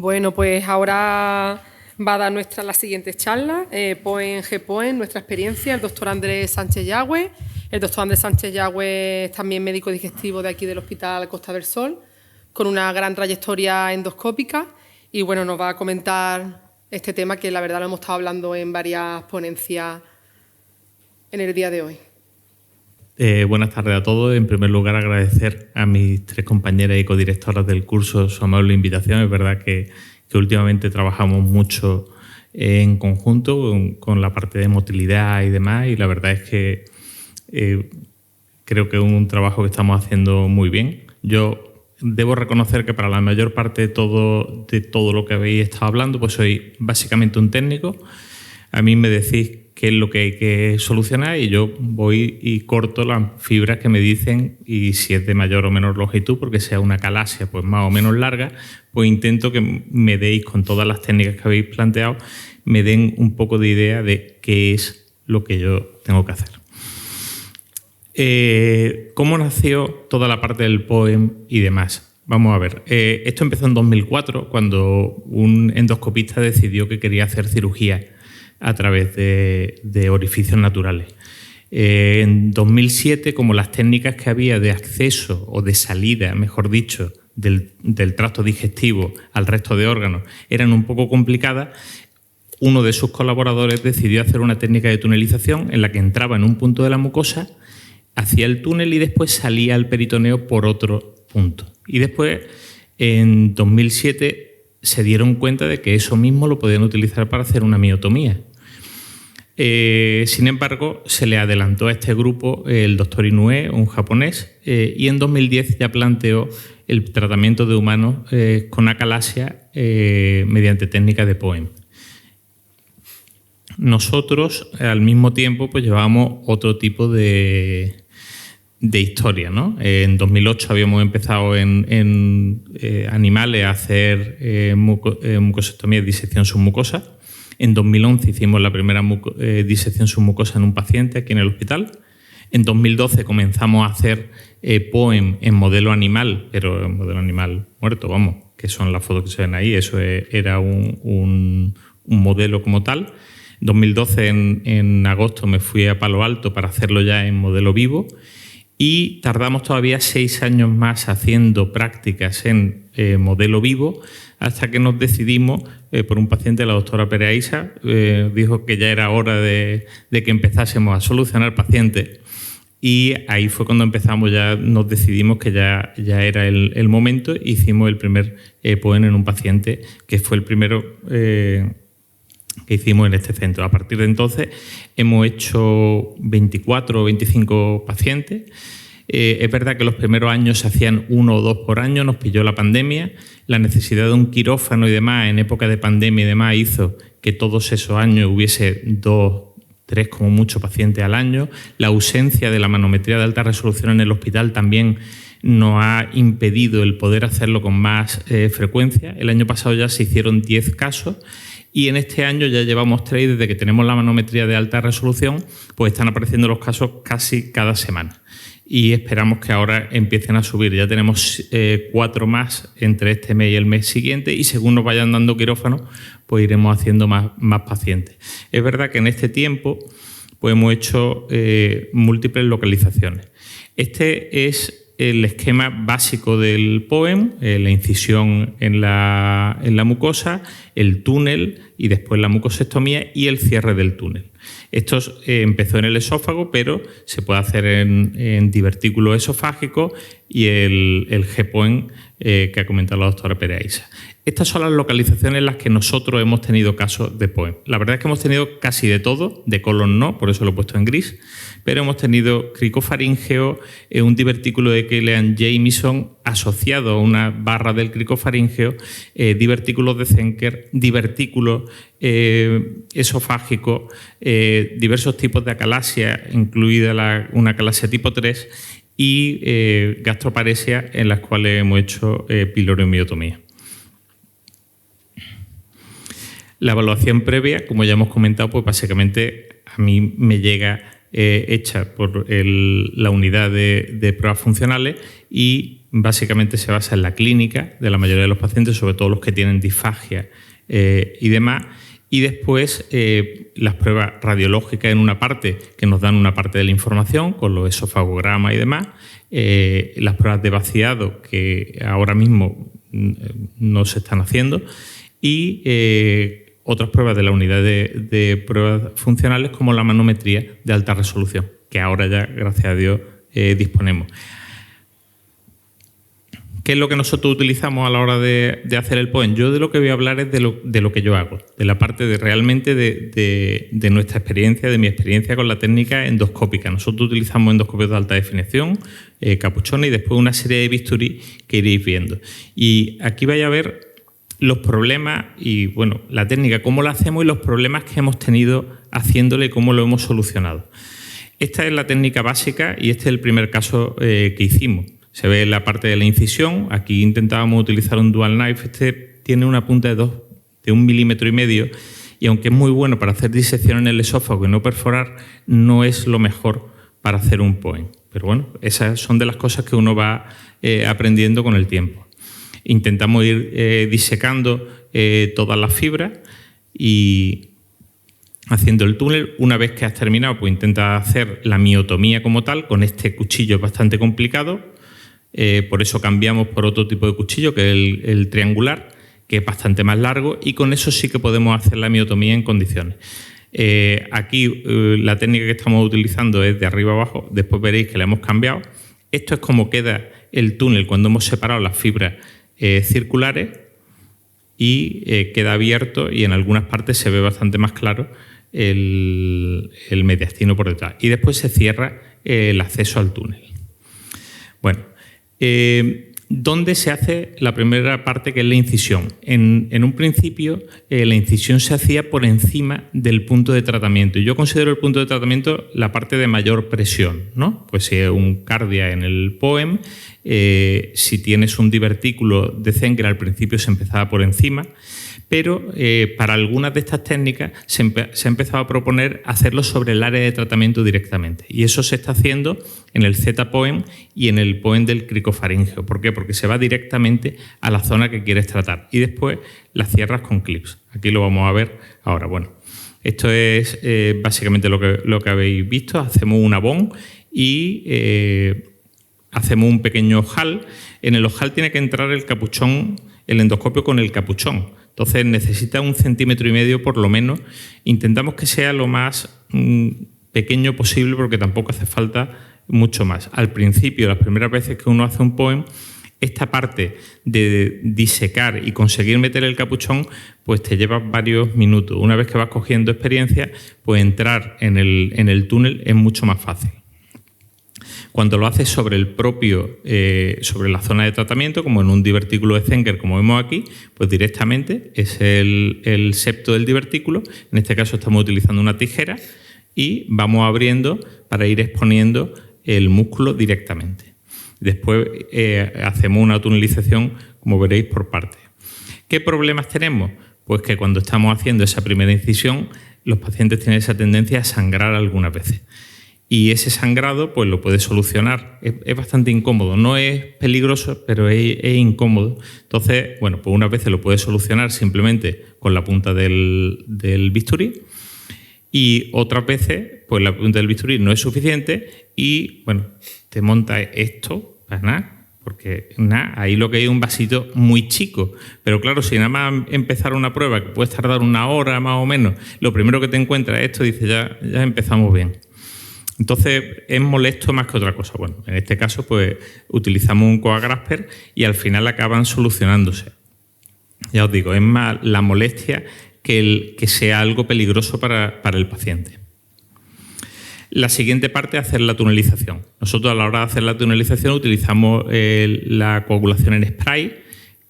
Bueno, pues ahora va a dar la siguiente charla, POEM, GPOEM, nuestra experiencia, el doctor Andrés Sánchez Yagüe. El doctor Andrés Sánchez Yagüe es también médico digestivo de aquí del Hospital Costa del Sol, con una gran trayectoria endoscópica, y bueno, nos va a comentar este tema que la verdad lo hemos estado hablando en varias ponencias en el día de hoy. Buenas tardes a todos. En primer lugar, agradecer a mis tres compañeras y codirectoras del curso su amable invitación. Es verdad que últimamente trabajamos mucho en conjunto con la parte de motilidad y demás, y la verdad es que creo que es un trabajo que estamos haciendo muy bien. Yo debo reconocer que para la mayor parte de todo lo que habéis estado hablando, pues soy básicamente un técnico. A mí me decís qué es lo que hay que solucionar y yo voy y corto las fibras que me dicen, y si es de mayor o menor longitud, porque sea una calasia pues más o menos larga, pues intento que me deis, con todas las técnicas que habéis planteado, me den un poco de idea de qué es lo que yo tengo que hacer. ¿Cómo nació toda la parte del POEM y demás? Vamos a ver, esto empezó en 2004, cuando un endoscopista decidió que quería hacer cirugía a través de orificios naturales. En 2007, como las técnicas que había de acceso o de salida, mejor dicho, del tracto digestivo al resto de órganos eran un poco complicadas, uno de sus colaboradores decidió hacer una técnica de tunelización en la que entraba en un punto de la mucosa, hacía el túnel y después salía al peritoneo por otro punto. Y después, en 2007, se dieron cuenta de que eso mismo lo podían utilizar para hacer una miotomía. Sin embargo, se le adelantó a este grupo el doctor Inoue, un japonés, y en 2010 ya planteó el tratamiento de humanos con acalasia mediante técnicas de POEM. Nosotros, al mismo tiempo, pues llevábamos otro tipo de historia, ¿no? En 2008 habíamos empezado en animales a hacer mucosectomía de disección submucosa. En 2011 hicimos la primera disección submucosa en un paciente aquí en el hospital. En 2012 comenzamos a hacer POEM en modelo animal, pero en modelo animal muerto, vamos, que son las fotos que se ven ahí. Eso era un modelo como tal. En 2012, en agosto, me fui a Palo Alto para hacerlo ya en modelo vivo. Y tardamos todavía 6 años más haciendo prácticas en modelo vivo, hasta que nos decidimos, por un paciente, la doctora Pereaisa, dijo que ya era hora de que empezásemos a solucionar pacientes. Y ahí fue cuando empezamos, ya nos decidimos que ya era el momento. Hicimos el primer POEM en un paciente, que fue el primero que hicimos en este centro. A partir de entonces hemos hecho 24 o 25 pacientes. Es verdad que los primeros años se hacían 1 o 2 por año, nos pilló la pandemia. La necesidad de un quirófano y demás en época de pandemia y demás hizo que todos esos años hubiese 2, 3 como mucho pacientes al año. La ausencia de la manometría de alta resolución en el hospital también nos ha impedido el poder hacerlo con más frecuencia. El año pasado ya se hicieron 10 casos. Y en este año ya llevamos 3, y desde que tenemos la manometría de alta resolución, pues están apareciendo los casos casi cada semana. Y esperamos que ahora empiecen a subir. Ya tenemos 4 más entre este mes y el mes siguiente, y según nos vayan dando quirófanos, pues iremos haciendo más pacientes. Es verdad que en este tiempo pues hemos hecho múltiples localizaciones. Este es el esquema básico del POEM, la incisión en la mucosa, el túnel y después la mucosectomía y el cierre del túnel. Esto empezó en el esófago, pero se puede hacer en divertículos esofágicos y el GPOEM que ha comentado la doctora Pereaisa. Estas son las localizaciones en las que nosotros hemos tenido casos de POEM. La verdad es que hemos tenido casi de todo, de colon no, por eso lo he puesto en gris, pero hemos tenido cricofaríngeo, un divertículo de Killian-Jamieson asociado a una barra del cricofaríngeo, divertículos de Zenker, divertículos esofágicos, diversos tipos de acalasia, incluida una acalasia tipo 3, y gastroparesia, en las cuales hemos hecho piloromiotomía. La evaluación previa, como ya hemos comentado, pues básicamente a mí me llega hecha por la unidad de pruebas funcionales, y básicamente se basa en la clínica de la mayoría de los pacientes, sobre todo los que tienen disfagia y demás. Y después las pruebas radiológicas en una parte, que nos dan una parte de la información, con los esofagogramas y demás. Las pruebas de vaciado, que ahora mismo no se están haciendo. Y otras pruebas de la unidad de pruebas funcionales, como la manometría de alta resolución, que ahora ya, gracias a Dios, disponemos. ¿Qué es lo que nosotros utilizamos a la hora de hacer el POEM? Yo de lo que voy a hablar es de lo que yo hago, de la parte realmente de nuestra experiencia, de mi experiencia con la técnica endoscópica. Nosotros utilizamos endoscopios de alta definición, capuchones y después una serie de bisturí que iréis viendo. Y aquí vais a ver los problemas y, bueno, la técnica, cómo la hacemos y los problemas que hemos tenido haciéndole y cómo lo hemos solucionado. Esta es la técnica básica y este es el primer caso que hicimos. Se ve la parte de la incisión. Aquí intentábamos utilizar un dual knife. Este tiene una punta de 1,5 milímetros y aunque es muy bueno para hacer disección en el esófago y no perforar, no es lo mejor para hacer un POEM. Pero bueno, esas son de las cosas que uno va aprendiendo con el tiempo. Intentamos ir disecando todas las fibras y haciendo el túnel. Una vez que has terminado, pues intenta hacer la miotomía como tal. Con este cuchillo es bastante complicado. Por eso cambiamos por otro tipo de cuchillo, que es el triangular, que es bastante más largo, y con eso sí que podemos hacer la miotomía en condiciones. Aquí la técnica que estamos utilizando es de arriba abajo. Después veréis que la hemos cambiado. Esto es como queda el túnel cuando hemos separado las fibras circulares y queda abierto, y en algunas partes se ve bastante más claro el mediastino por detrás. Y después se cierra el acceso al túnel. Bueno, ¿dónde se hace la primera parte, que es la incisión? En un principio, la incisión se hacía por encima del punto de tratamiento. Y yo considero el punto de tratamiento la parte de mayor presión, ¿no? Pues si es un cardia en el POEM, si tienes un divertículo de Zenger, al principio se empezaba por encima. Pero para algunas de estas técnicas se ha empezado a proponer hacerlo sobre el área de tratamiento directamente. Y eso se está haciendo en el Z-POEM y en el POEM del cricofaríngeo. ¿Por qué? Porque se va directamente a la zona que quieres tratar y después la cierras con clips. Aquí lo vamos a ver ahora. Bueno, esto es básicamente lo que habéis visto. Hacemos un abón y hacemos un pequeño ojal. En el ojal tiene que entrar el capuchón, el endoscopio con el capuchón. Entonces necesita 1,5 centímetros por lo menos. Intentamos que sea lo más pequeño posible, porque tampoco hace falta mucho más. Al principio, las primeras veces que uno hace un POEM, esta parte de disecar y conseguir meter el capuchón, pues te lleva varios minutos. Una vez que vas cogiendo experiencia, pues entrar en el túnel es mucho más fácil. Cuando lo haces sobre sobre la zona de tratamiento, como en un divertículo de Zenger, como vemos aquí, pues directamente es el septo del divertículo. En este caso estamos utilizando una tijera y vamos abriendo para ir exponiendo el músculo directamente. Después hacemos una tunelización, como veréis, por partes. ¿Qué problemas tenemos? Pues que cuando estamos haciendo esa primera incisión, los pacientes tienen esa tendencia a sangrar algunas veces. Y ese sangrado pues lo puedes solucionar. Es bastante incómodo. No es peligroso, pero es incómodo. Entonces, bueno, pues unas veces lo puedes solucionar simplemente con la punta del bisturí. Y otras veces, pues la punta del bisturí no es suficiente y, bueno, te montas esto para nada. Porque nada, ahí lo que hay es un vasito muy chico. Pero claro, si nada más empezar una prueba que puedes tardar 1 hora más o menos, lo primero que te encuentras es esto y dices, ya empezamos bien. Entonces es molesto más que otra cosa. Bueno, en este caso pues utilizamos un coagrasper y al final acaban solucionándose. Ya os digo, es más la molestia que sea algo peligroso para el paciente. La siguiente parte es hacer la tunelización. Nosotros a la hora de hacer la tunelización utilizamos la coagulación en spray,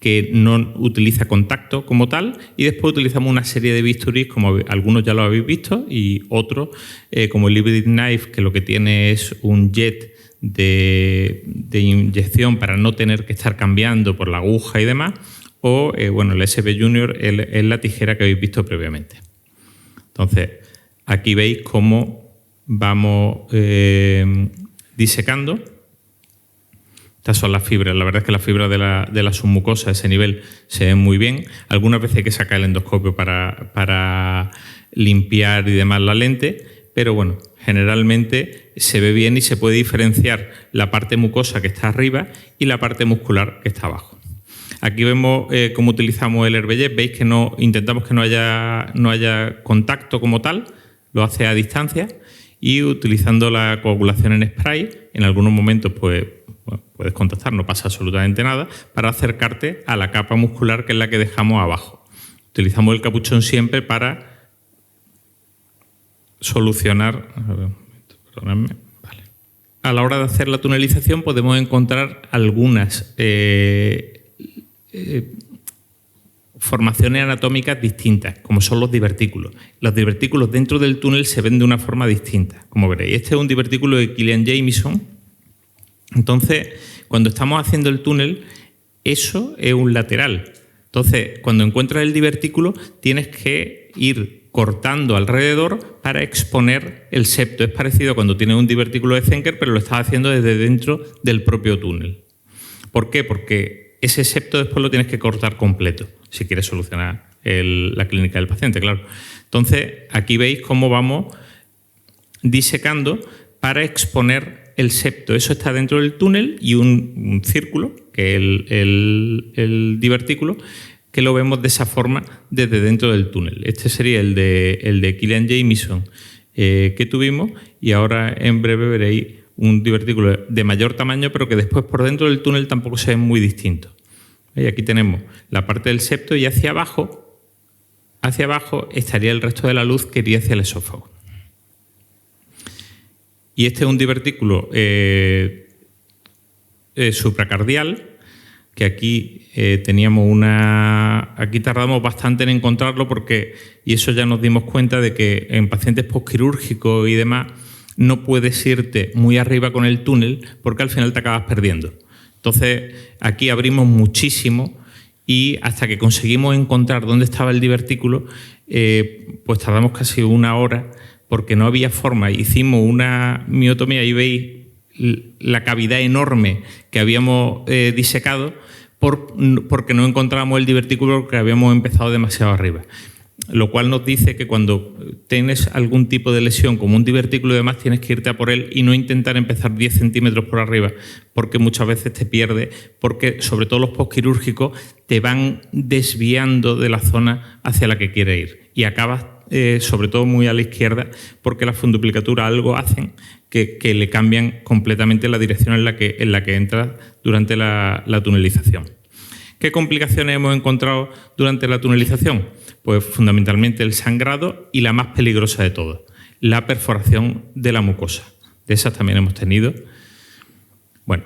que no utiliza contacto como tal, y después utilizamos una serie de bisturís, como algunos ya lo habéis visto, y otros, como el Hybrid Knife, que lo que tiene es un jet de inyección para no tener que estar cambiando por la aguja y demás, o bueno, el SB Junior es la tijera que habéis visto previamente. Entonces, aquí veis cómo vamos disecando. Estas son las fibras. La verdad es que las fibras de la submucosa a ese nivel se ven muy bien. Algunas veces hay que sacar el endoscopio para limpiar y demás la lente, pero bueno, generalmente se ve bien y se puede diferenciar la parte mucosa que está arriba y la parte muscular que está abajo. Aquí vemos cómo utilizamos el Herbellet. Veis que intentamos que no haya contacto como tal, lo hace a distancia, y utilizando la coagulación en spray, en algunos momentos pues, bueno, puedes contactar, no pasa absolutamente nada, para acercarte a la capa muscular que es la que dejamos abajo. Utilizamos el capuchón siempre para solucionar... Perdóname. Vale. A la hora de hacer la tunelización podemos encontrar algunas formaciones anatómicas distintas, como son los divertículos. Los divertículos dentro del túnel se ven de una forma distinta, como veréis. Este es un divertículo de Killian-Jamieson. Entonces, cuando estamos haciendo el túnel, eso es un lateral. Entonces, cuando encuentras el divertículo, tienes que ir cortando alrededor para exponer el septo. Es parecido a cuando tienes un divertículo de Zenker, pero lo estás haciendo desde dentro del propio túnel. ¿Por qué? Porque ese septo después lo tienes que cortar completo, si quieres solucionar la clínica del paciente, claro. Entonces, aquí veis cómo vamos disecando para exponer el septo. Eso está dentro del túnel y un círculo, que es el divertículo, que lo vemos de esa forma desde dentro del túnel. Este sería el de Killian-Jamieson que tuvimos, y ahora en breve veréis un divertículo de mayor tamaño, pero que después por dentro del túnel tampoco se ven muy distintos. Y aquí tenemos la parte del septo, y hacia abajo estaría el resto de la luz que iría hacia el esófago. Y este es un divertículo supracardial, que aquí teníamos aquí tardamos bastante en encontrarlo, y eso ya nos dimos cuenta de que en pacientes postquirúrgicos y demás no puedes irte muy arriba con el túnel porque al final te acabas perdiendo. Entonces, aquí abrimos muchísimo y hasta que conseguimos encontrar dónde estaba el divertículo, pues tardamos casi 1 hora porque no había forma. Hicimos una miotomía y veis la cavidad enorme que habíamos disecado porque no encontrábamos el divertículo porque habíamos empezado demasiado arriba. Lo cual nos dice que cuando tienes algún tipo de lesión como un divertículo y demás, tienes que irte a por él y no intentar empezar 10 centímetros por arriba, porque muchas veces te pierdes, porque sobre todo los postquirúrgicos te van desviando de la zona hacia la que quieres ir y acabas sobre todo muy a la izquierda, porque las funduplicaturas algo hacen que le cambian completamente la dirección en la que entras durante la tunelización. ¿Qué complicaciones hemos encontrado durante la tunelización? Pues fundamentalmente el sangrado y la más peligrosa de todas, la perforación de la mucosa. De esas también hemos tenido. Bueno,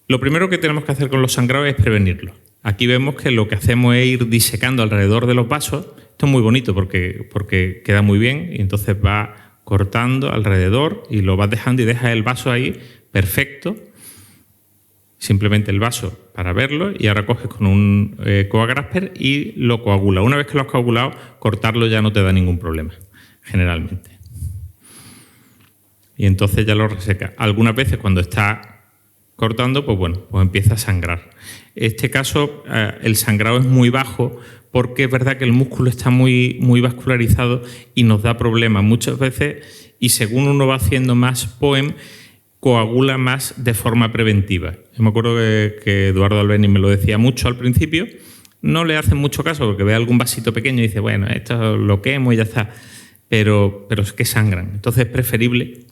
lo primero que tenemos que hacer con los sangrados es prevenirlos. Aquí vemos que lo que hacemos es ir disecando alrededor de los vasos. Esto es muy bonito porque queda muy bien y entonces va cortando alrededor y lo vas dejando y dejas el vaso ahí perfecto. Simplemente el vaso para verlo, y ahora coges con un coagrasper y lo coagulas. Una vez que lo has coagulado, cortarlo ya no te da ningún problema, generalmente. Y entonces ya lo resecas. Algunas veces cuando está cortando, pues bueno, pues empieza a sangrar. En este caso, el sangrado es muy bajo porque es verdad que el músculo está muy, muy vascularizado y nos da problemas muchas veces, y según uno va haciendo más POEM, coagula más de forma preventiva. Yo me acuerdo que Eduardo Albeni me lo decía mucho al principio. No le hacen mucho caso porque ve algún vasito pequeño y dice, bueno, esto lo quemo y ya está. Pero es que sangran. Entonces es preferible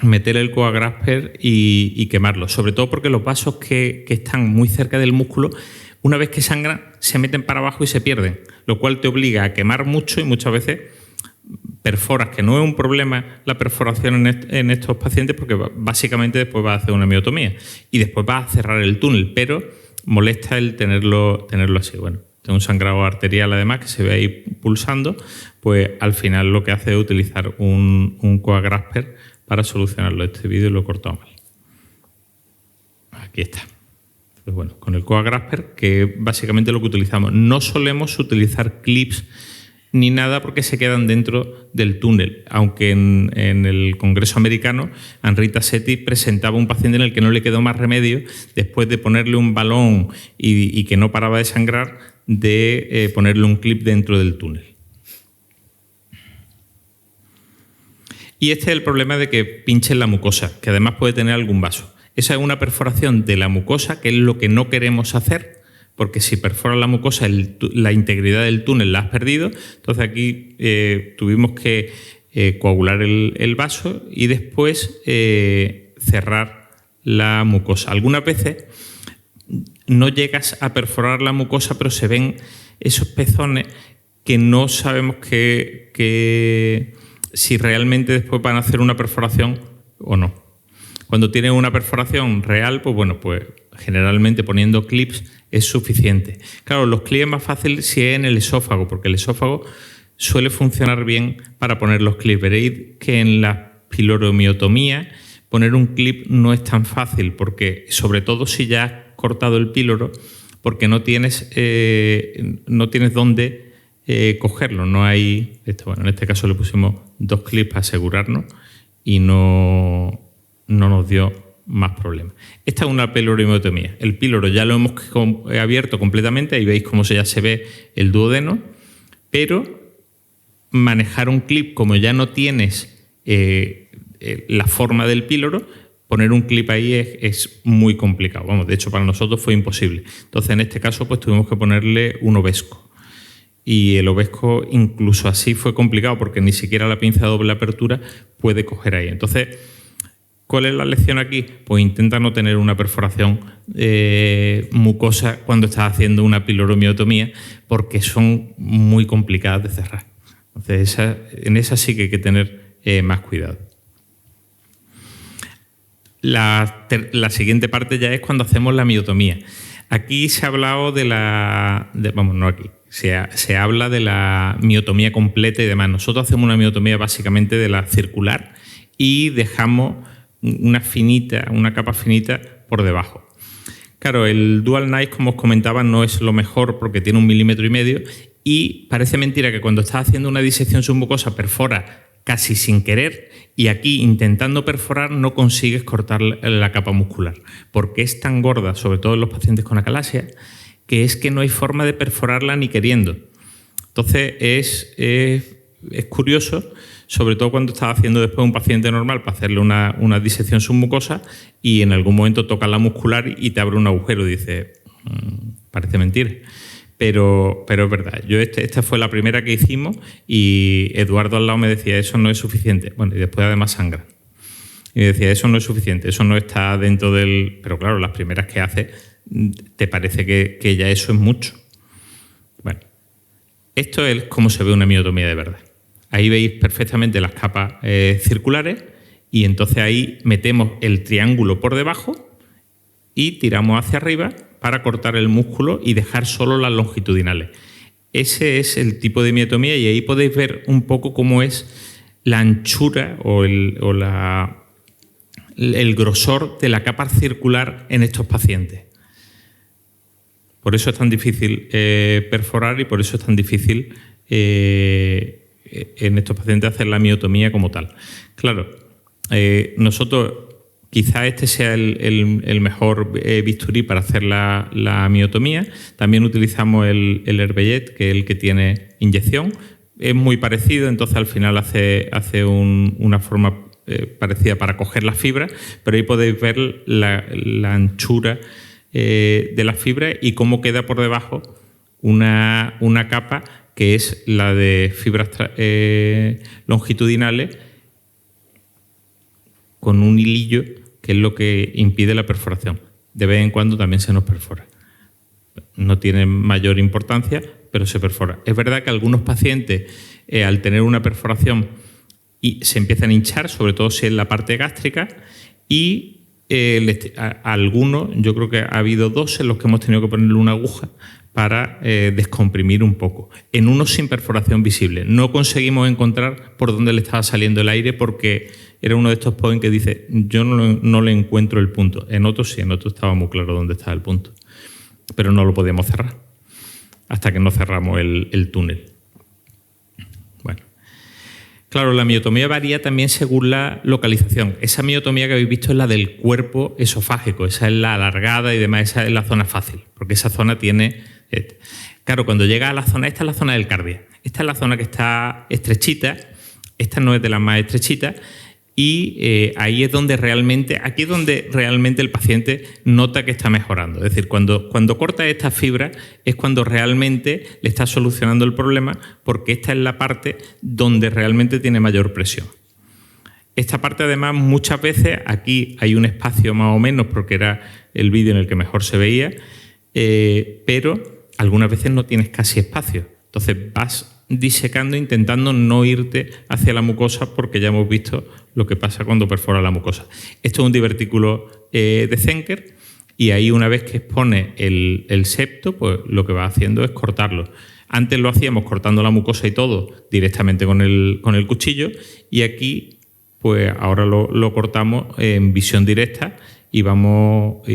meter el coagrasper y quemarlo. Sobre todo porque los vasos que están muy cerca del músculo, una vez que sangran, se meten para abajo y se pierden. Lo cual te obliga a quemar mucho y muchas veces perforas, que no es un problema la perforación en estos pacientes porque básicamente después vas a hacer una miotomía y después vas a cerrar el túnel, pero molesta el tenerlo así. Bueno, tengo un sangrado arterial además que se ve ahí pulsando, pues al final lo que hace es utilizar un coagrasper para solucionarlo. Este vídeo lo he cortado mal. Aquí está. Pues bueno, con el coagrasper, que es básicamente lo que utilizamos. No solemos utilizar clips ni nada porque se quedan dentro del túnel. Aunque en el Congreso americano, Henri Tassetti presentaba un paciente en el que no le quedó más remedio, después de ponerle un balón y que no paraba de sangrar, de ponerle un clip dentro del túnel. Y este es el problema de que pinche en la mucosa, que además puede tener algún vaso. Esa es una perforación de la mucosa, que es lo que no queremos hacer, porque si perforas la mucosa, la integridad del túnel la has perdido. Entonces aquí tuvimos que coagular el vaso y después cerrar la mucosa. Algunas veces no llegas a perforar la mucosa, pero se ven esos pezones que no sabemos si realmente después van a hacer una perforación o no. Cuando tienes una perforación real, pues bueno, pues generalmente poniendo clips es suficiente. Claro, los clips es más fácil si es en el esófago, porque el esófago suele funcionar bien para poner los clips. Veréis que en la piloromiotomía poner un clip no es tan fácil, porque sobre todo si ya has cortado el píloro, porque no tienes dónde cogerlo. No hay, bueno, en este caso le pusimos 2 clips para asegurarnos y no nos dio más problemas. Esta es una piloromiotomía. El píloro ya lo hemos abierto completamente, ahí veis cómo ya se ve el duodeno, pero manejar un clip, como ya no tienes la forma del píloro, poner un clip ahí es muy complicado. Vamos, de hecho, para nosotros fue imposible. Entonces, en este caso, pues tuvimos que ponerle un ovesco. Y el ovesco, incluso así, fue complicado, porque ni siquiera la pinza de doble apertura puede coger ahí. Entonces, ¿cuál es la lección aquí? Pues intenta no tener una perforación mucosa cuando estás haciendo una piloromiotomía, porque son muy complicadas de cerrar. Entonces, en esa sí que hay que tener más cuidado. La siguiente parte ya es cuando hacemos la miotomía. Aquí se ha hablado se habla de la miotomía completa y demás. Nosotros hacemos una miotomía básicamente de la circular y dejamos una capa finita por debajo. Claro, el Dual Knife, como os comentaba, no es lo mejor porque tiene 1,5 milímetros y parece mentira que cuando estás haciendo una disección submucosa perfora casi sin querer y aquí intentando perforar no consigues cortar la capa muscular porque es tan gorda, sobre todo en los pacientes con acalasia, que es que no hay forma de perforarla ni queriendo. Entonces es curioso, sobre todo cuando estás haciendo después un paciente normal para hacerle una disección submucosa y en algún momento toca la muscular y te abre un agujero y dices, parece mentira. Pero es verdad. Esta fue la primera que hicimos y Eduardo al lado me decía, eso no es suficiente. Bueno, y después además sangra. Y me decía, eso no es suficiente, eso no está dentro del... Pero claro, las primeras que haces te parece que ya eso es mucho. Bueno, esto es cómo se ve una miotomía de verdad. Ahí veis perfectamente las capas circulares y entonces ahí metemos el triángulo por debajo y tiramos hacia arriba para cortar el músculo y dejar solo las longitudinales. Ese es el tipo de miotomía y ahí podéis ver un poco cómo es la anchura o el grosor de la capa circular en estos pacientes. Por eso es tan difícil perforar y por eso es tan difícil en estos pacientes hacer la miotomía como tal. Claro, nosotros quizá este sea el mejor bisturí para hacer la miotomía. También utilizamos el Herbellet, que es el que tiene inyección. Es muy parecido, entonces al final hace una forma parecida para coger las fibras, pero ahí podéis ver la anchura de las fibras y cómo queda por debajo una capa que es la de fibras longitudinales con un hilillo que es lo que impide la perforación. De vez en cuando también se nos perfora. No tiene mayor importancia, pero se perfora. Es verdad que algunos pacientes, al tener una perforación, se empiezan a hinchar, sobre todo si es la parte gástrica, y algunos, yo creo que ha habido 2 en los que hemos tenido que ponerle una aguja para descomprimir un poco. En unos sin perforación visible. No conseguimos encontrar por dónde le estaba saliendo el aire porque era uno de estos points que dice, yo no le encuentro el punto. En otros sí, en otros estaba muy claro dónde estaba el punto. Pero no lo podíamos cerrar hasta que no cerramos el túnel. Claro, la miotomía varía también según la localización. Esa miotomía que habéis visto es la del cuerpo esofágico, esa es la alargada y demás, esa es la zona fácil, porque esa zona tiene... Claro, cuando llega a la zona, esta es la zona del cardia, esta es la zona que está estrechita, esta no es de las más estrechitas, y ahí es donde aquí es donde realmente el paciente nota que está mejorando. Es decir, cuando corta estas fibras es cuando realmente le está solucionando el problema, porque esta es la parte donde realmente tiene mayor presión. Esta parte, además, muchas veces, aquí hay un espacio más o menos, porque era el vídeo en el que mejor se veía, pero algunas veces no tienes casi espacio. Entonces vas disecando, intentando no irte hacia la mucosa, porque ya hemos visto lo que pasa cuando perfora la mucosa. Esto es un divertículo de Zenker, y ahí, una vez que expone el septo, pues lo que va haciendo es cortarlo. Antes lo hacíamos cortando la mucosa y todo directamente con el cuchillo, y aquí pues ahora lo cortamos en visión directa y vamos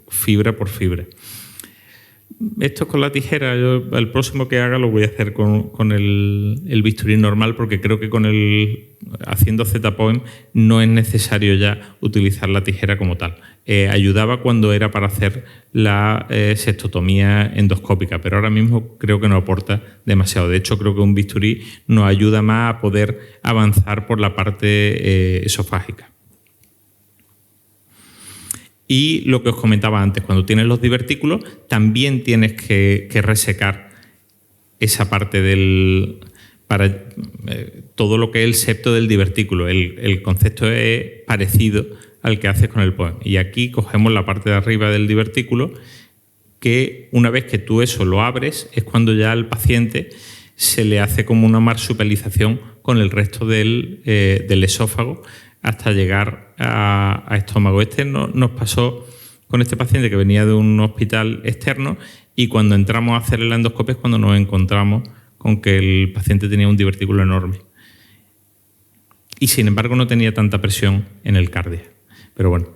fibra por fibra. Esto es con la tijera. Yo, el próximo que haga lo voy a hacer con el bisturí normal, porque creo que haciendo Z-Point no es necesario ya utilizar la tijera como tal. Ayudaba cuando era para hacer la sextotomía endoscópica, pero ahora mismo creo que no aporta demasiado. De hecho, creo que un bisturí nos ayuda más a poder avanzar por la parte esofágica. Y lo que os comentaba antes, cuando tienes los divertículos, también tienes que resecar esa parte para todo lo que es el septo del divertículo. El concepto es parecido al que haces con el POEM. Y aquí cogemos la parte de arriba del divertículo, que una vez que tú eso lo abres, es cuando ya al paciente se le hace como una marsupialización con el resto del esófago, hasta llegar a estómago. Nos pasó con este paciente, que venía de un hospital externo, y cuando entramos a hacer la endoscopia es cuando nos encontramos con que el paciente tenía un divertículo enorme. Y sin embargo no tenía tanta presión en el cardio. Pero bueno,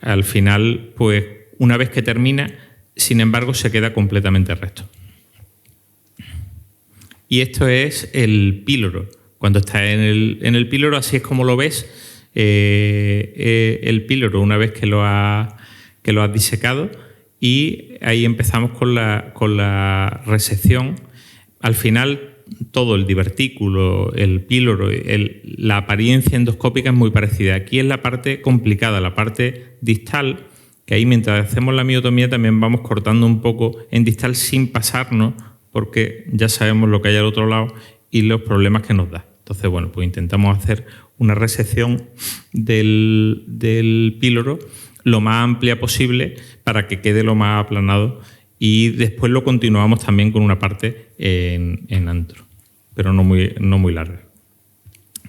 al final, pues una vez que termina, sin embargo se queda completamente recto. Y esto es el píloro. Cuando está en el píloro, así es como lo ves. El píloro, una vez que lo has disecado, y ahí empezamos con la resección. Al final, todo el divertículo, el píloro, la apariencia endoscópica es muy parecida. Aquí es la parte complicada, la parte distal, que ahí, mientras hacemos la miotomía, también vamos cortando un poco en distal sin pasarnos, porque ya sabemos lo que hay al otro lado y los problemas que nos da. Entonces, bueno, pues intentamos hacer una resección del píloro lo más amplia posible para que quede lo más aplanado, y después lo continuamos también con una parte en antro, pero no muy larga.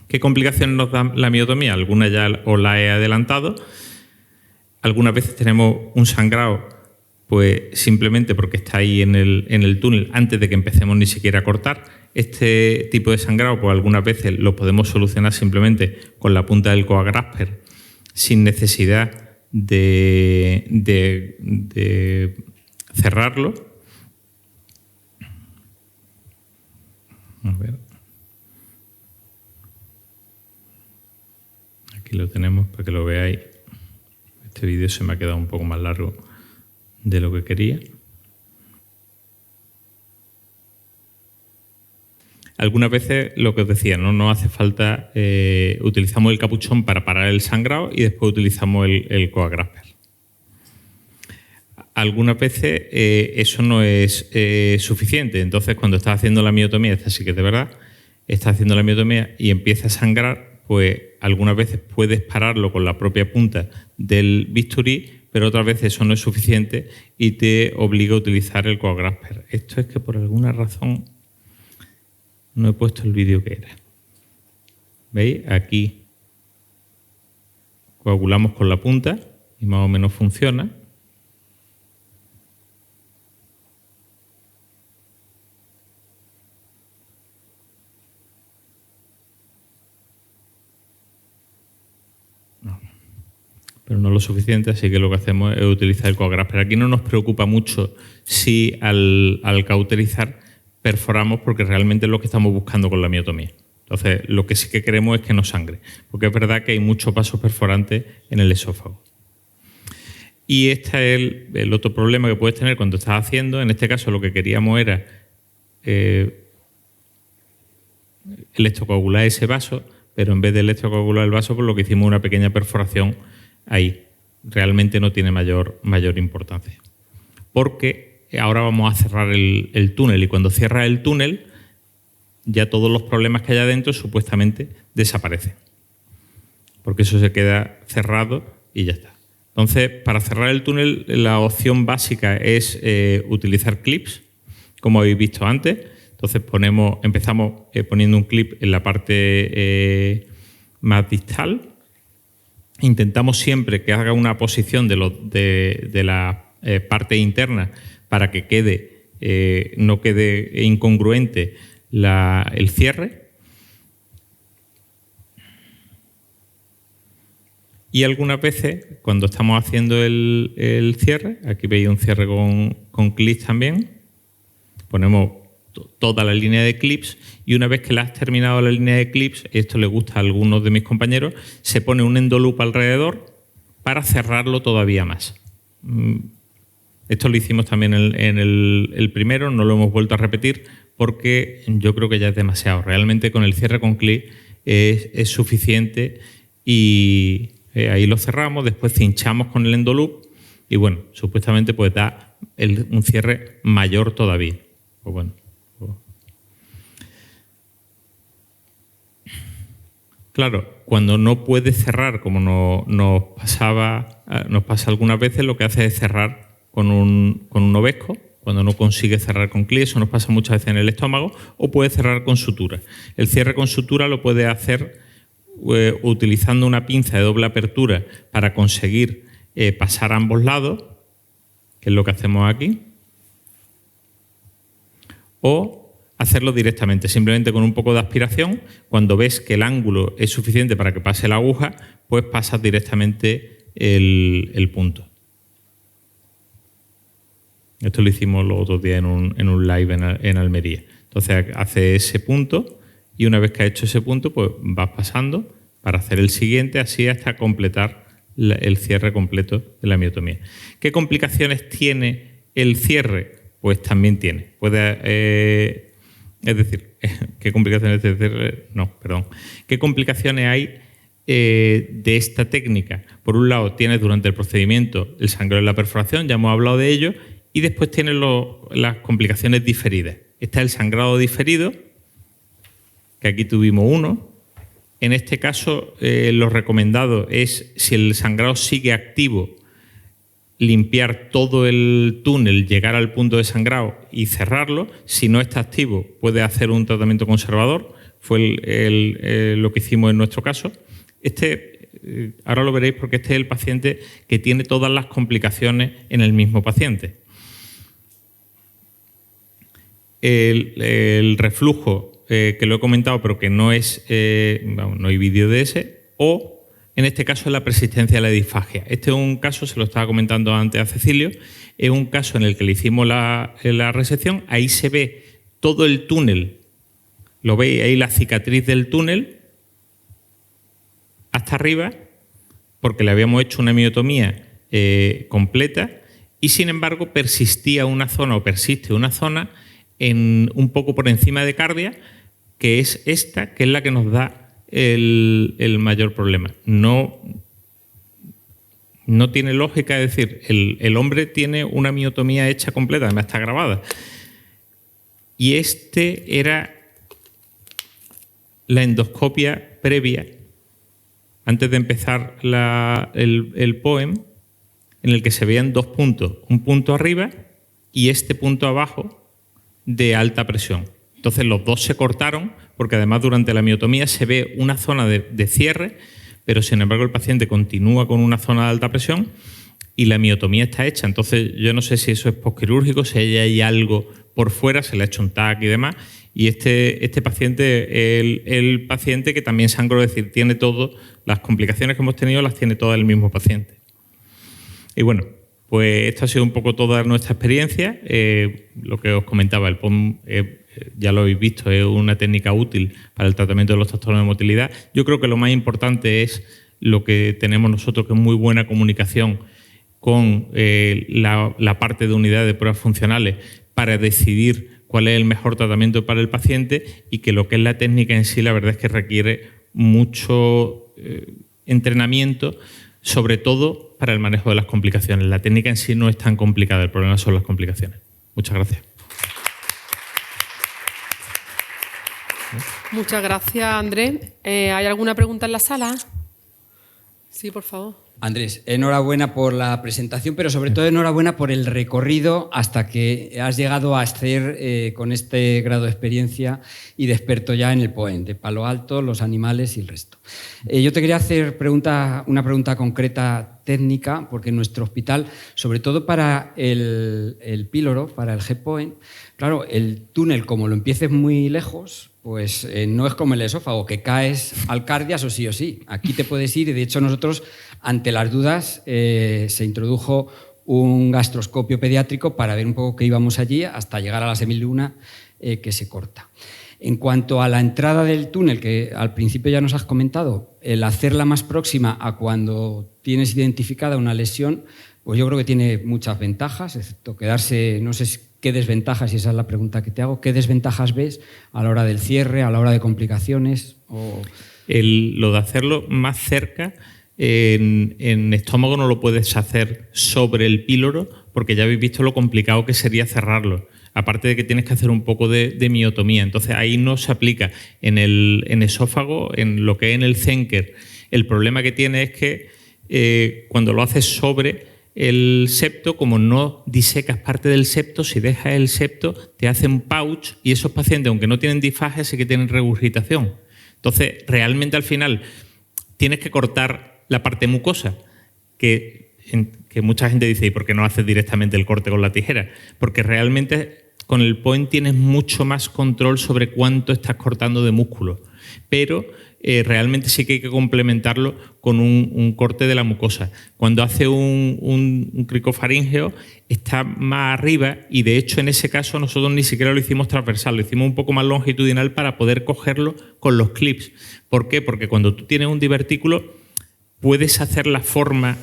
¿Qué complicaciones nos da la miotomía? Algunas ya os las he adelantado. Algunas veces tenemos un sangrado, pues simplemente porque está ahí en el túnel antes de que empecemos ni siquiera a cortar. Este tipo de sangrado, pues algunas veces lo podemos solucionar simplemente con la punta del coagrasper, sin necesidad de cerrarlo. A ver. Aquí lo tenemos para que lo veáis. Este vídeo se me ha quedado un poco más largo de lo que quería. Algunas veces, lo que os decía, no hace falta, utilizamos el capuchón para parar el sangrado y después utilizamos el coagrasper. Algunas veces eso no es suficiente. Entonces, cuando estás haciendo la miotomía, esta sí que es de verdad, estás haciendo la miotomía y empieza a sangrar, pues algunas veces puedes pararlo con la propia punta del bisturí, pero otras veces eso no es suficiente y te obliga a utilizar el coagrasper. Esto es que por alguna razón no he puesto el vídeo que era. ¿Veis? Aquí coagulamos con la punta y más o menos funciona. No. Pero no lo suficiente, así que lo que hacemos es utilizar el coagrasper. Aquí no nos preocupa mucho si al cauterizar perforamos, porque realmente es lo que estamos buscando con la miotomía. Entonces, lo que sí que queremos es que no sangre, porque es verdad que hay muchos vasos perforantes en el esófago. Y este es el otro problema que puedes tener cuando estás haciendo. En este caso, lo que queríamos era electrocoagular ese vaso, pero en vez de electrocoagular el vaso, pues lo que hicimos una pequeña perforación ahí. Realmente no tiene mayor importancia. Porque ahora vamos a cerrar el túnel, y cuando cierras el túnel, ya todos los problemas que hay adentro supuestamente desaparecen. Porque eso se queda cerrado y ya está. Entonces, para cerrar el túnel, la opción básica es utilizar clips, como habéis visto antes. Entonces empezamos poniendo un clip en la parte más distal. Intentamos siempre que haga una posición de la parte interna para que no quede incongruente el cierre. Y algunas veces, cuando estamos haciendo el cierre, aquí veis un cierre con clips también, ponemos toda la línea de clips, y una vez que la has terminado la línea de clips, esto le gusta a algunos de mis compañeros, se pone un endoloop alrededor para cerrarlo todavía más. Esto lo hicimos también en el primero, no lo hemos vuelto a repetir porque yo creo que ya es demasiado. Realmente con el cierre con clip es suficiente, y ahí lo cerramos, después cinchamos con el endoloop y bueno, supuestamente pues da un cierre mayor todavía. Pues bueno. Claro, cuando no puede cerrar, como nos pasa algunas veces, lo que hace es cerrar con un ovesco. Cuando no consigue cerrar con clip, eso nos pasa muchas veces en el estómago, o puede cerrar con sutura. El cierre con sutura lo puede hacer utilizando una pinza de doble apertura para conseguir pasar a ambos lados, que es lo que hacemos aquí, o hacerlo directamente, simplemente con un poco de aspiración. Cuando ves que el ángulo es suficiente para que pase la aguja, pues pasas directamente el punto. Esto lo hicimos los otros días en un live en Almería. Entonces hace ese punto, y una vez que has hecho ese punto, pues vas pasando para hacer el siguiente, así hasta completar el cierre completo de la miotomía. ¿Qué complicaciones tiene el cierre? Pues también tiene. Es decir, ¿qué complicaciones tiene el cierre? No, perdón. ¿Qué complicaciones hay de esta técnica? Por un lado, tienes durante el procedimiento el sangrado en la perforación, ya hemos hablado de ello, y después tienes las complicaciones diferidas. Está el sangrado diferido, que aquí tuvimos uno. En este caso, lo recomendado es, si el sangrado sigue activo, limpiar todo el túnel, llegar al punto de sangrado y cerrarlo. Si no está activo, puede hacer un tratamiento conservador. Fue lo que hicimos en nuestro caso. Ahora lo veréis, porque este es el paciente que tiene todas las complicaciones en el mismo paciente. El reflujo, que lo he comentado, pero que no hay vídeo de ese, o en este caso es la persistencia de la disfagia. Este es un caso, se lo estaba comentando antes a Cecilio, es un caso en el que le hicimos la resección. Ahí se ve todo el túnel, lo veis ahí, la cicatriz del túnel hasta arriba, porque le habíamos hecho una miotomía completa, y sin embargo persistía una zona, o persiste una zona, un poco por encima de cardia, que es esta, que es la que nos da el mayor problema. No tiene lógica, es decir, el hombre tiene una miotomía hecha completa, además está grabada. Y era la endoscopia previa, antes de empezar el POEM, en el que se veían dos puntos, un punto arriba y este punto abajo de alta presión. Entonces los dos se cortaron, porque además durante la miotomía se ve una zona de cierre, pero sin embargo el paciente continúa con una zona de alta presión y la miotomía está hecha. Entonces yo no sé si eso es posquirúrgico, si hay algo por fuera, se le ha hecho un TAC y demás. Y este paciente, el paciente que también sangró, es decir, tiene todas las complicaciones que hemos tenido, las tiene todas el mismo paciente. Y bueno, pues esto ha sido un poco toda nuestra experiencia. Lo que os comentaba, el POEM ya lo habéis visto, es una técnica útil para el tratamiento de los trastornos de motilidad. Yo creo que lo más importante es lo que tenemos nosotros, que es muy buena comunicación con la parte de unidad de pruebas funcionales para decidir cuál es el mejor tratamiento para el paciente, y que lo que es la técnica en sí, la verdad es que requiere mucho entrenamiento, sobre todo para el manejo de las complicaciones. La técnica en sí no es tan complicada, el problema son las complicaciones. Muchas gracias. Muchas gracias, Andrés. ¿Hay alguna pregunta en la sala? Sí, por favor. Andrés, enhorabuena por la presentación, pero sobre todo enhorabuena por el recorrido hasta que has llegado a hacer con este grado de experiencia y de experto ya en el POEN, de Palo Alto, los animales y el resto. Yo te quería hacer una pregunta concreta técnica, porque en nuestro hospital, sobre todo para el píloro, para el GPOEN, claro, el túnel, como lo empieces muy lejos, pues no es como el esófago, que caes al cardias o sí. Aquí te puedes ir, y de hecho nosotros, ante las dudas, se introdujo un gastroscopio pediátrico para ver un poco qué íbamos allí hasta llegar a la semiluna que se corta. En cuanto a la entrada del túnel, que al principio ya nos has comentado, el hacerla más próxima a cuando tienes identificada una lesión, pues yo creo que tiene muchas ventajas, excepto quedarse, no sé qué desventajas, y esa es la pregunta que te hago, ¿qué desventajas ves a la hora del cierre, a la hora de complicaciones? Lo de hacerlo más cerca, en estómago no lo puedes hacer sobre el píloro, porque ya habéis visto lo complicado que sería cerrarlo. Aparte de que tienes que hacer un poco de miotomía. Entonces ahí no se aplica. En esófago, en lo que es en el Zenker, el problema que tiene es que cuando lo haces sobre el septo, como no disecas parte del septo, si dejas el septo, te hacen pouch, y esos pacientes, aunque no tienen disfagia, sí que tienen regurgitación. Entonces, realmente al final tienes que cortar la parte mucosa, que mucha gente dice, ¿y por qué no haces directamente el corte con la tijera? Porque realmente con el POEN tienes mucho más control sobre cuánto estás cortando de músculo, pero realmente sí que hay que complementarlo con un corte de la mucosa. Cuando hace un cricofaríngeo está más arriba, y de hecho en ese caso nosotros ni siquiera lo hicimos transversal, lo hicimos un poco más longitudinal para poder cogerlo con los clips. ¿Por qué? Porque cuando tú tienes un divertículo puedes hacer la forma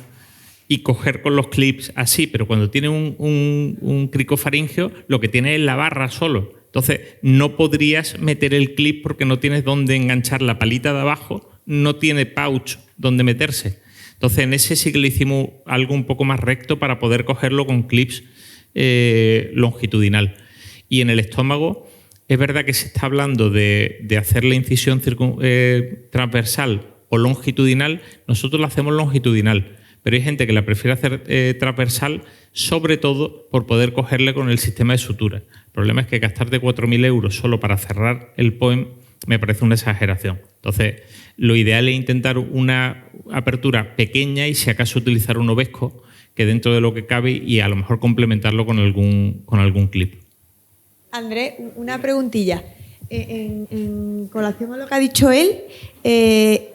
y coger con los clips así, pero cuando tienes un cricofaríngeo lo que tienes es la barra solo. Entonces no podrías meter el clip porque no tienes dónde enganchar la palita de abajo, no tiene pouch donde meterse. Entonces en ese sí que le hicimos algo un poco más recto para poder cogerlo con clips longitudinal. Y en el estómago es verdad que se está hablando de hacer la incisión transversal o longitudinal. Nosotros la hacemos longitudinal, pero hay gente que la prefiere hacer transversal, sobre todo por poder cogerle con el sistema de sutura. El problema es que gastarte 4.000 euros solo para cerrar el POEN me parece una exageración. Entonces, lo ideal es intentar una apertura pequeña y, si acaso, utilizar un Ovesco, que dentro de lo que cabe, y a lo mejor complementarlo con algún clip. Andrés, una preguntilla. En colación a lo que ha dicho él,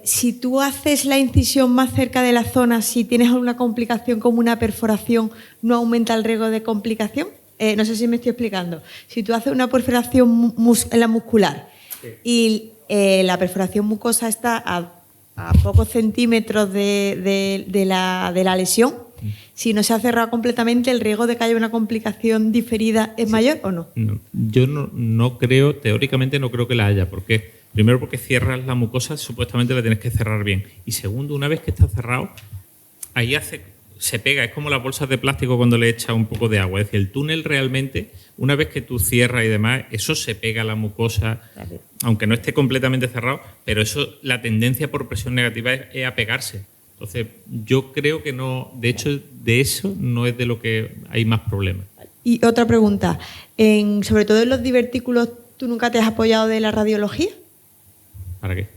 si tú haces la incisión más cerca de la zona, si tienes alguna complicación como una perforación, ¿no aumenta el riesgo de complicación? No sé si me estoy explicando. Si tú haces una perforación en la muscular, sí, y la perforación mucosa está a pocos centímetros de la lesión, si no se ha cerrado completamente, ¿el riesgo de que haya una complicación diferida es mayor o no? No, yo no creo, teóricamente no creo que la haya. ¿Por qué? Primero, porque cierras la mucosa, supuestamente la tienes que cerrar bien. Y segundo, una vez que está cerrado, ahí se pega, es como las bolsas de plástico cuando le echas un poco de agua. Es decir, el túnel realmente, una vez que tú cierras y demás, eso se pega a la mucosa, aunque no esté completamente cerrado, pero eso, la tendencia por presión negativa es a pegarse. Entonces, yo creo que no, de hecho, de eso no es de lo que hay más problemas. Y otra pregunta, sobre todo en los divertículos, ¿tú nunca te has apoyado de la radiología? ¿Para qué?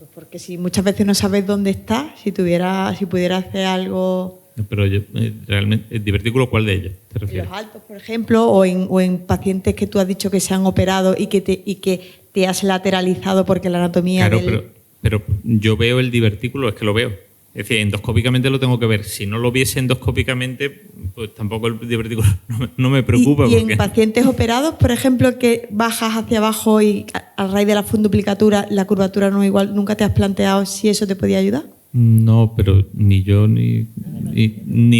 Pues porque si muchas veces no sabes dónde está, si pudiera hacer algo... Pero yo, realmente, ¿el divertículo cuál de ellos te refieres? En los altos, por ejemplo, o en pacientes que tú has dicho que se han operado y que te has lateralizado porque la anatomía... Claro, pero yo veo el divertículo, es que lo veo. Es decir, endoscópicamente lo tengo que ver. Si no lo viese endoscópicamente, pues tampoco el divertículo no me preocupa. ¿Y en pacientes operados, por ejemplo, que bajas hacia abajo y a raíz de la funduplicatura la curvatura no es igual, ¿nunca te has planteado si eso te podía ayudar? No, pero ni yo ni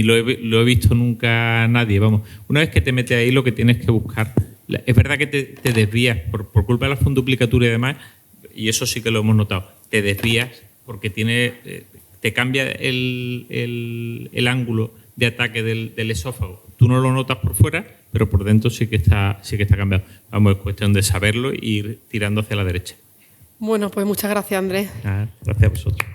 lo he visto nunca a nadie. Vamos, una vez que te metes ahí, lo que tienes que buscar. Es verdad que te desvías por culpa de la funduplicatura y demás, y eso sí que lo hemos notado. Te desvías porque te cambia el ángulo de ataque del esófago. Tú no lo notas por fuera, pero por dentro sí que está cambiado. Vamos, es cuestión de saberlo y ir tirando hacia la derecha. Bueno, pues muchas gracias, Andrés. Gracias a vosotros.